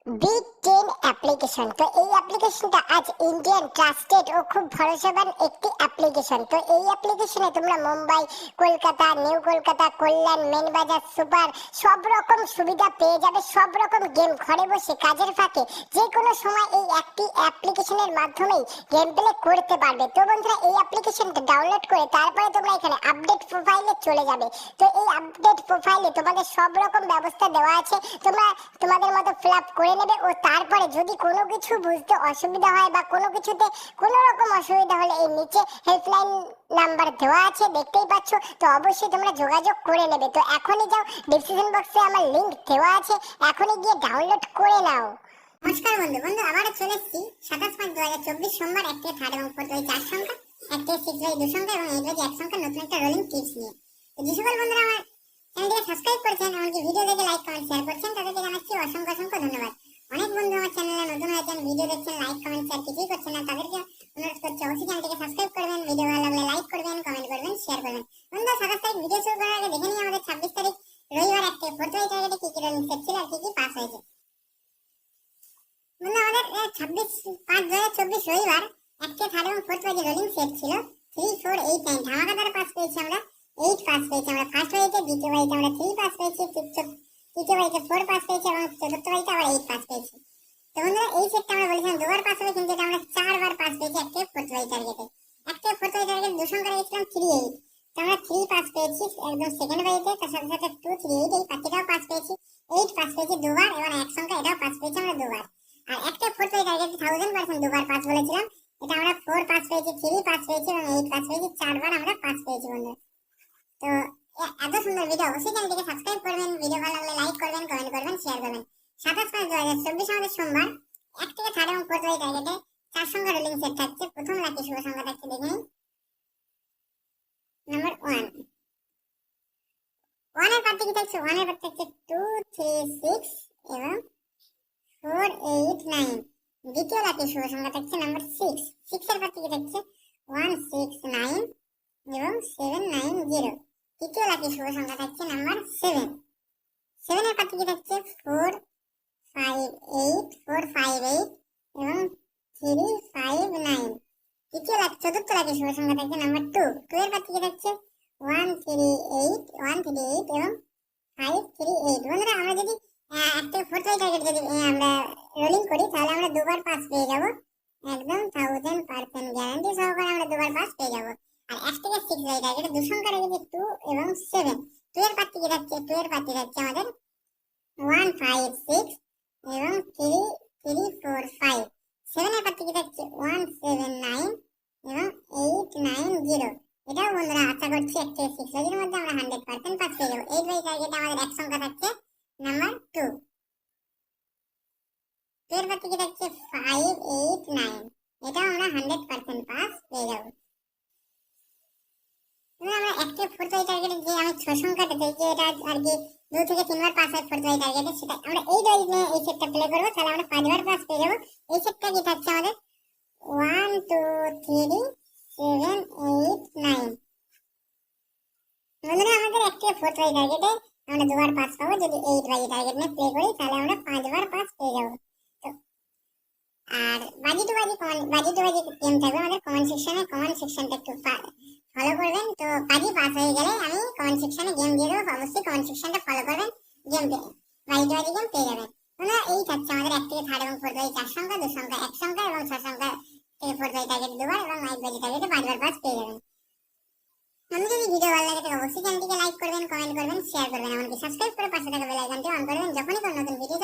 Big ten application. তো এই অ্যাপ্লিকেশনটা আজ ইন্ডিয়ান ট্রাস্টেড ও খুব ভরসাবান একটি অ্যাপ্লিকেশন। তো এই অ্যাপ্লিকেশনে তোমরা মুম্বাই, কলকাতা, নিউ কলকাতা, কল্যাণ, মেনবাজার, সুপার সব রকম সুবিধা পেয়ে যাবে। সব রকম গেম ঘরে বসে কাজের ফাঁকে যে কোনো সময় এই একটি অ্যাপ্লিকেশনের মাধ্যমেই গেম প্লে করতে পারবে। তো বন্ধুরা, এই অ্যাপ্লিকেশনটা ডাউনলোড করে তারপরে তোমরা এখানে আপডেট প্রোফাইলে চলে যাবে। তো এই আপডেট প্রোফাইলে তোমাদের সব রকম ব্যবস্থা দেওয়া আছে। তোমরা তোমাদের মতো ফিল আপ করে নেবে ও তারপরে যদি কোনো কিছু বুঝতে অসুবিধা হয় বা কোনো কিছুতে কোনো রকম অসুবিধা হলে এই নিচে হেল্পলাইন নাম্বার দেওয়া আছে, দেখতেই পাচ্ছ। তো অবশ্যই তোমরা যোগাযোগ করে নেবে। তো এখনই যাও, ডিসক্রিপশন বক্সে আমার লিংক দেওয়া আছে, এখনই গিয়ে ডাউনলোড করে নাও। নমস্কার বন্ধু আবারও চলে এসেছি 27/5/2024 সোমবার 1 থেকে 3 এবং 4 থেকে 4 সংখ্যা, 1 থেকে 6 2 সংখ্যা এবং 8 থেকে 1 সংখ্যা নতুন একটা রোলিং টিপস নিয়ে। তো যে সকল বন্ধুরা আমার চ্যানেলটিকে সাবস্ক্রাইব করেছেন, এমনকি ভিডিও দেখে লাইক কমেন্ট শেয়ার করছেন, তাদেরকে জানাচ্ছি অসংখ্য অসংখ্য ধন্যবাদ। অনেক বন্ধু আমার চ্যানেলে নতুন হয়েছেন, ভিডিও দেখছেন, লাইক কমেন্ট শেয়ার কিছুই করছেন না, তাদেরকে অনুরোধ করছি অবশ্যই চ্যানেলটিকে সাবস্ক্রাইব করবেন, ভিডিও ভালো লাগলে লাইক করবেন, কমেন্ট করবেন, শেয়ার করবেন। বন্ধু 27 তারিখ ভিডিও শুরু করার আগে দেখে নিই আমাদের 26 তারিখ রবিবার 1 থেকে 4 টার্গেটে কি কি রোলিং সেট ছিল আর কি কি পাস হয়েছে। বন্ধু আমাদের 26/5/2024 রবিবার 1 থেকে 3 এবং 4 পেজে রোলিং সেট ছিল 3 4 8 9। ধামাকাদার পাস পেয়েছি আমরা 8 পাস পেয়েছি আমরা ফার্স্ট বাড়িতে, দ্বিতীয় বাড়িতে আমরা 3 পাস পেয়েছি, তৃতীয় বাড়িতে 4 পাস পেয়েছি এবং চতুর্থ বাড়িতে আবার 8 পাস পেয়েছি। তো বন্ধুরা এই সেটটা আমরা বলেছিলাম দুবার পাস হবে, কিন্তু এটা আমরা 4 বার পাস পেয়েছি 1 থেকে 4 বাড়ি টার্গেটে। 1 থেকে 4 বাড়ি টার্গেট দু সংখ্যা রেখেছিলাম 3 8। তো আমরা 3 পাস পেয়েছি একদম সেকেন্ড বাড়িতে, তার সাথে সাথে 2 3 8 এই পাঁচটাও পাস পেয়েছি। 8 পাস পেয়েছি দুবার এবং এক সংখ্যা এটাও পাস পেয়েছি আমরা দুবার। আর একটা 4 পেয়ে টার্গেট 1000% দুবার পাস বলেছিলাম, এটা আমরা 4 পাস পেয়েছি, 3 পাস পেয়েছি এবং 8 পাস পেয়েছি, 4 বার আমরা পাস পেয়েছি বন্ধু। তো এত সুন্দর ভিডিও অবশ্যই চ্যানেলটিকে সাবস্ক্রাইব করবেন, ভিডিও ভালো লাগলে লাইক করবেন, কমেন্ট করবেন, শেয়ার করবেন। 27/5/2024 আমাদের সোমবার 1 থেকে 3 এবং 4 পেয়ে টার্গেটে 4 সংখ্যা রোলিং সেট থাকছে। প্রথম লাকি শুভ সংখ্যা থাকছে দেখে নিন নাম্বার 1। 1 এর পার্টি কি থাকছে? 1 এর পার্টি থাকছে 2 3 6 এবং 4 8 9। দ্বিতীয় লাকি শুভ সংখ্যা থাকছে নাম্বার 6। 6 এর পার্টি কি থাকছে 1 6 9 এবং 7 9 0। তৃতীয় লাকি শুভ সংখ্যা থাকছে নাম্বার 7। 7 এর পার্টি কি থাকছে 4 5 8 4 5 8 এবং 3 5 9। চতুর্থ লাকি শুভ সংখ্যা থাকছে নাম্বার 2। 2 এর পার্টি কি থাকছে 1 3 8 1 3 8 এবং 5 3 8। বন্ধুরা আমরা যদি একটা 4 টার্গেট যদি আমরা রোলিং করি তাহলে আমরা দুবার পাস পেয়ে যাব, একদম 1000% গ্যারান্টি সহকারে আমরা দুবার পাস পেয়ে যাব। আর 1 থেকে 6 রাইট টার্গেটে দু সংখ্যা রেখেছি 2 এবং 7। 2 এর পার্টি কি থাকছে 2 এর পার্টি থাকছে আমাদের 1 5 6 এবং 3 3 4 5। 7 এর পার্টি কি থাকছে 1 7 9 এবং 8 9 0। এটাও বন্ধুরা আশা করছি 1 থেকে 6 এর মধ্যে আমরা 100% পাস পেয়ে যাব। 8 বাই টার্গেটে আমাদের এক সংখ্যা থাকছে নাম্বার 2। এর পার্টি কি থাকছে 5 8 9। এটাও আমরা 100% পাস পেয়ে যাব। আমরা 1 থেকে 4 বাই টার্গেটে যে আমি 6 সংখ্যাটা দেখি এটা আর কি 2 থেকে 3 বার পাস হয় 4 বাই টার্গেটে, সেটা আমরা এই ডয়েজ নিয়ে এই সেটটা প্লে করব, তাহলে আমরা 5 বার পাস পেয়ে যাব। এই সেটটা কি থাকছে আমাদের 1 2 3 7 8 9। বন্ধুরা আমাদের 1 থেকে 4 বাই টার্গেটে আমরা দুবার পাস পাবো, যদি 8 বাই টার্গেট নিয়ে প্লে করি তাহলে আমরা 5 বার পাস পেয়ে যাব। আর বাজি টু বাজি গেম থাকবে আমাদের কমেন্ট সেকশনে, কমেন্ট সেকশনটা একটু ফলো করবেন। তো বাজি পাস হয়ে গেলে আমি কমেন্ট সেকশনে গেম দিয়ে দেবো, অবশ্যই কমেন্ট সেকশনটা ফলো করবেন, গেম বাজি টু বাজি গেম পেয়ে যাবেন। মানে এই থাকছে আমাদের 1 থেকে 3 এবং 4 বাই 4 সংখ্যা, 2 সংখ্যা 1 সংখ্যা এবং 6 সংখ্যা থেকে 4 বাই টার্গেট দুবার এবং 8 বাজি টার্গেটে 5 বার পাস পেয়ে যাবেন। আমি যদি ভিডিও ভালো লাগে তাহলে অবশ্যই চ্যানেলটিকে লাইক করবেন, কমেন্ট করবেন, শেয়ার করবেন, এমনকি সাবস্ক্রাইব করে পাশে থাকা বেল আইকনটি অন করবেন। যখনই কোনো নতুন ভিডিও